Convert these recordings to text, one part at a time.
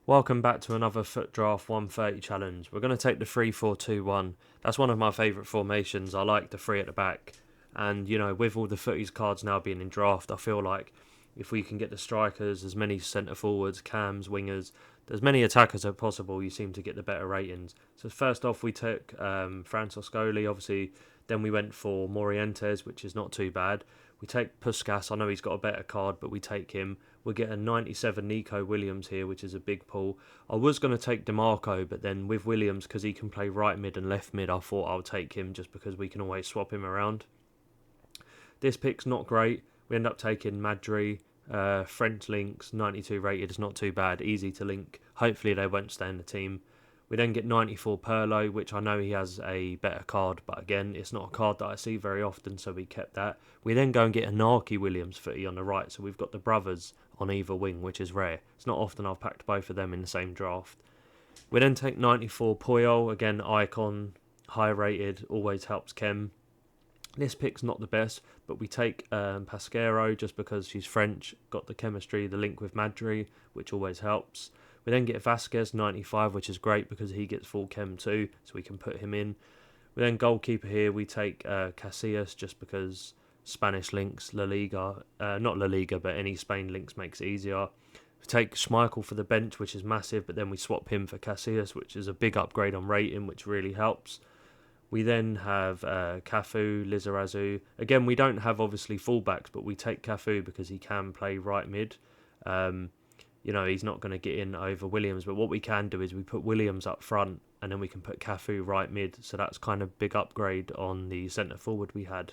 Welcome back to another FUT Draft 130 challenge. We're going to take the 3-4-2-1. That's one of my favourite formations. I like the three at the back. And, with all the footies cards now being in draft, I feel like if we can get the strikers, as many centre forwards, cams, wingers, as many attackers as possible, you seem to get the better ratings. So first off, we took Francis Scoli, obviously. Then we went for Morientes, which is not too bad. We take Puskas. I know he's got a better card, but we take him. We get a 97 Nico Williams here, which is a big pull. I was going to take DeMarco, but then with Williams, because he can play right mid and left mid, I thought I'll take him just because we can always swap him around. This pick's not great. We end up taking Madri, French links, 92 rated. It's not too bad, easy to link. Hopefully they won't stay in the team. We then get 94 Perlo, which I know he has a better card, but again, it's not a card that I see very often, so we kept that. We then go and get a Narky Williams footy on the right, so we've got the brothers on either wing, which is rare. It's not often I've packed both of them in the same draft. We then take 94 Puyol, again, icon, high rated, always helps Kem. This pick's not the best, but we take Pasquero just because she's French, got the chemistry, the link with Madri, which always helps. We then get Vasquez 95, which is great because he gets full chem too, so we can put him in. We then goalkeeper here, we take Casillas just because Spanish links, La Liga, not La Liga, but any Spain links makes it easier. We take Schmeichel for the bench, which is massive, but then we swap him for Casillas, which is a big upgrade on rating, which really helps. We then have Cafu, Lizarazu. Again, we don't have obviously fullbacks, but we take Cafu because he can play right mid. He's not going to get in over Williams, but what we can do is we put Williams up front and then we can put Cafu right mid, so that's kind of big upgrade on the centre forward we had.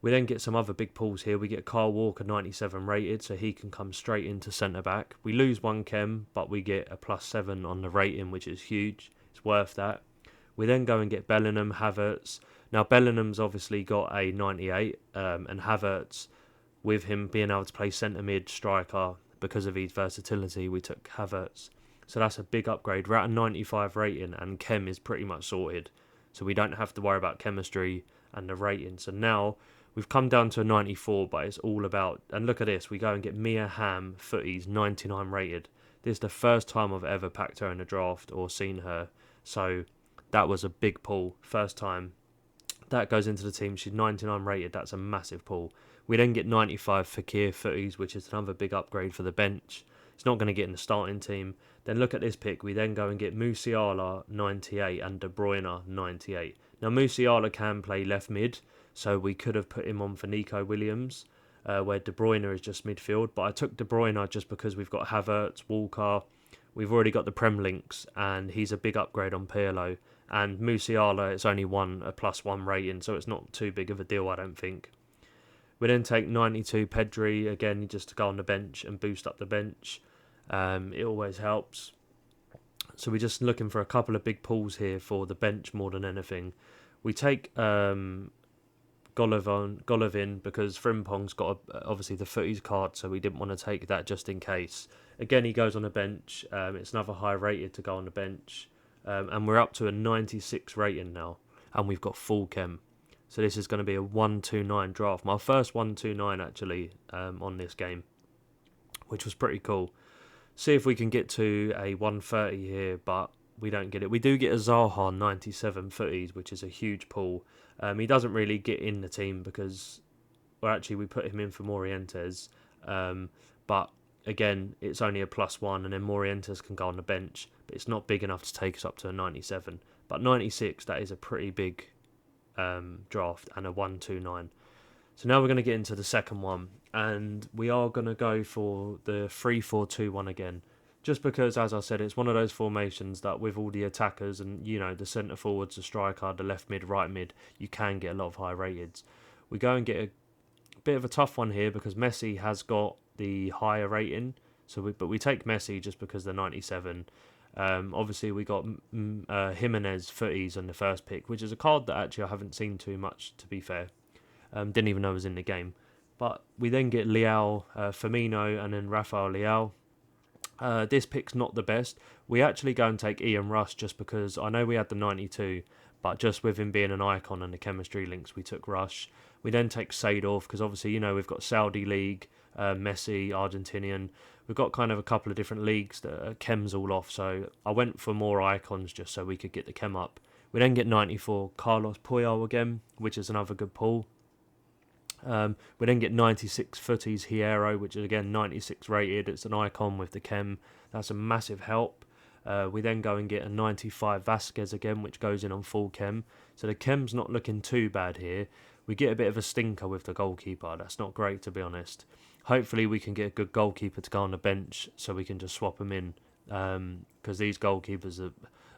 We then get some other big pulls here. We get Kyle Walker 97 rated, so he can come straight into centre back. We lose one chem, but we get a +7 on the rating, which is huge. It's worth that. We then go and get Bellingham, Havertz. Now Bellingham's obviously got a 98, and Havertz, with him being able to play centre mid striker, because of his versatility, we took Havertz. So that's a big upgrade. We're at a 95 rating and chem is pretty much sorted. So we don't have to worry about chemistry and the rating. So now we've come down to a 94, but it's all about... And look at this. We go and get Mia Hamm, footies, 99 rated. This is the first time I've ever packed her in a draft or seen her. So that was a big pull. First time. That goes into the team. She's 99 rated. That's a massive pull. We then get 95 Fekir footies, which is another big upgrade for the bench. It's not going to get in the starting team. Then look at this pick. We then go and get Musiala 98 and De Bruyne 98. Now Musiala can play left mid, so we could have put him on for Nico Williams, where De Bruyne is just midfield. But I took De Bruyne just because we've got Havertz, Walker. We've already got the Prem links, and he's a big upgrade on Pirlo. And Musiala, it's only a +1 rating, so it's not too big of a deal, I don't think. We then take 92 Pedri, again, just to go on the bench and boost up the bench. It always helps. So we're just looking for a couple of big pulls here for the bench more than anything. We take Golovin because Frimpong's got obviously the footies card, so we didn't want to take that just in case. Again, he goes on the bench. It's another high rated to go on the bench. And we're up to a 96 rating now, and we've got full chem. So this is going to be a 129 draft. My first 129 actually on this game, which was pretty cool. See if we can get to a 130 here, but we don't get it. We do get a Zaha 97 footies, which is a huge pull. He doesn't really get in the team because, well, actually we put him in for Morientes. But again, it's only a +1, and then Morientes can go on the bench, but it's not big enough to take us up to a 97. But 96, that is a pretty big draft, and a 129. So now we're going to get into the second one, and we are going to go for the 3-4-2-1 again, just because, as I said, it's one of those formations that with all the attackers and the centre forwards, the striker, the left mid, right mid, you can get a lot of high rateds. We go and get a bit of a tough one here because Messi has got the higher rating, but we take Messi just because they're 97. Obviously, we got Jimenez footies on the first pick, which is a card that actually I haven't seen too much, to be fair. Didn't even know was in the game. But we then get Leao, Firmino, and then Rafael Leao. This pick's not the best. We actually go and take Ian Rush just because I know we had the 92, but just with him being an icon and the chemistry links, we took Rush. We then take Seedorf because obviously, we've got Saudi League, Messi, Argentinian. We've got kind of a couple of different leagues that are chems all off, so I went for more icons just so we could get the chem up. We then get 94 Carlos Puyol again, which is another good pull. We then get 96 Futties Hierro, which is again 96 rated. It's an icon with the chem. That's a massive help. We then go and get a 95 Vasquez again, which goes in on full chem. So the chem's not looking too bad here. We get a bit of a stinker with the goalkeeper. That's not great, to be honest. Hopefully we can get a good goalkeeper to go on the bench so we can just swap them in. Because these goalkeepers,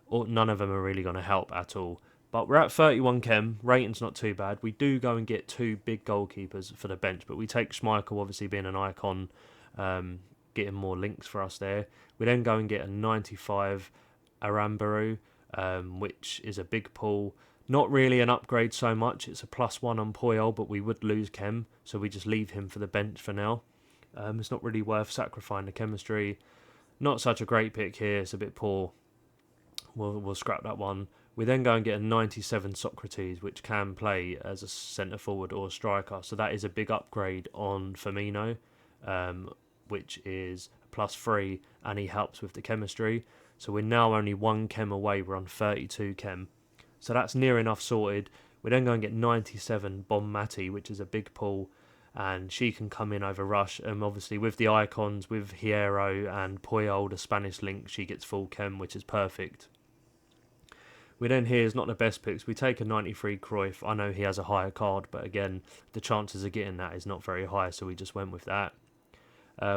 none of them are really going to help at all. But we're at 31 chem. Rating's not too bad. We do go and get 2 big goalkeepers for the bench. But we take Schmeichel, obviously being an icon, getting more links for us there. We then go and get a 95 Arambaru, which is a big pull. Not really an upgrade so much. It's a +1 on Puyol, but we would lose chem, so we just leave him for the bench for now. It's not really worth sacrificing the chemistry. Not such a great pick here. It's a bit poor. We'll scrap that one. We then go and get a 97 Socrates, which can play as a centre forward or a striker. So that is a big upgrade on Firmino, which is a +3, and he helps with the chemistry. So we're now only 1 chem away. We're on 32 chem. So that's near enough sorted. We then go and get 97 Bonmati, which is a big pull, and she can come in over Rush. And obviously with the icons, with Hierro and Puyol, the Spanish link, she gets full chem, which is perfect. We then, here's not the best picks. We take a 93 Cruyff. I know he has a higher card, but again, the chances of getting that is not very high, so we just went with that.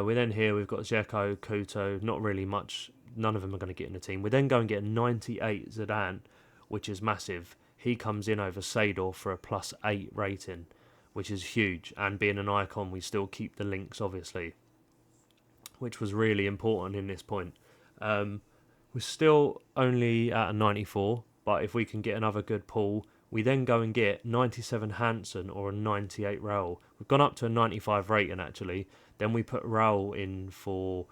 We then here, we've got Dzeko, Couto, not really much. None of them are going to get in the team. We then go and get a 98 Zidane, which is massive. He comes in over Sador for a +8 rating, which is huge. And being an icon, we still keep the links, obviously, which was really important in this point. We're still only at a 94, but if we can get another good pull, we then go and get 97 Hansen or a 98 Raul. We've gone up to a 95 rating, actually. Then we put Raul in for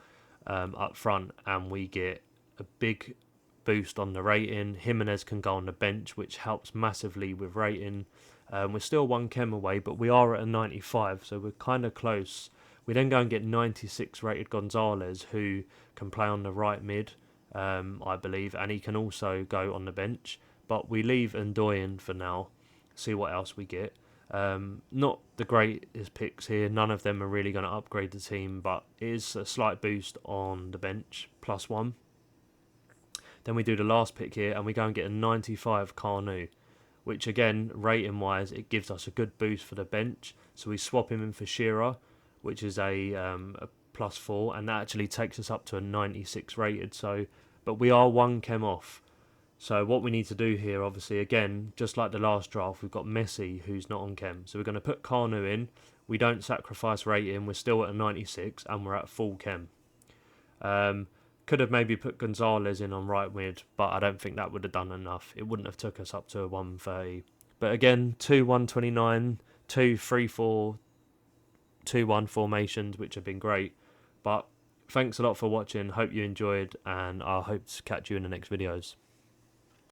up front, and we get a big boost on the rating. Jimenez can go on the bench, which helps massively with rating. We're still 1 chem away, but we are at a 95, so we're kind of close. We then go and get 96 rated Gonzalez, who can play on the right mid, I believe, and he can also go on the bench. But we leave Ndoyen for now, see what else we get. Not the greatest picks here. None of them are really going to upgrade the team, but it is a slight boost on the bench, +1. Then we do the last pick here, and we go and get a 95 Carnu, which again, rating-wise, it gives us a good boost for the bench. So we swap him in for Shearer, which is a +4, and that actually takes us up to a 96 rated. So, but we are 1 chem off. So what we need to do here, obviously, again, just like the last draft, we've got Messi, who's not on chem. So we're going to put Carnu in. We don't sacrifice rating. We're still at a 96, and we're at full chem. Could have maybe put Gonzalez in on right mid, but I don't think that would have done enough. It wouldn't have took us up to a 130. But again, 2-1-29, 2-3-4, 2-1 formations, which have been great. But thanks a lot for watching. Hope you enjoyed, and I hope to catch you in the next videos.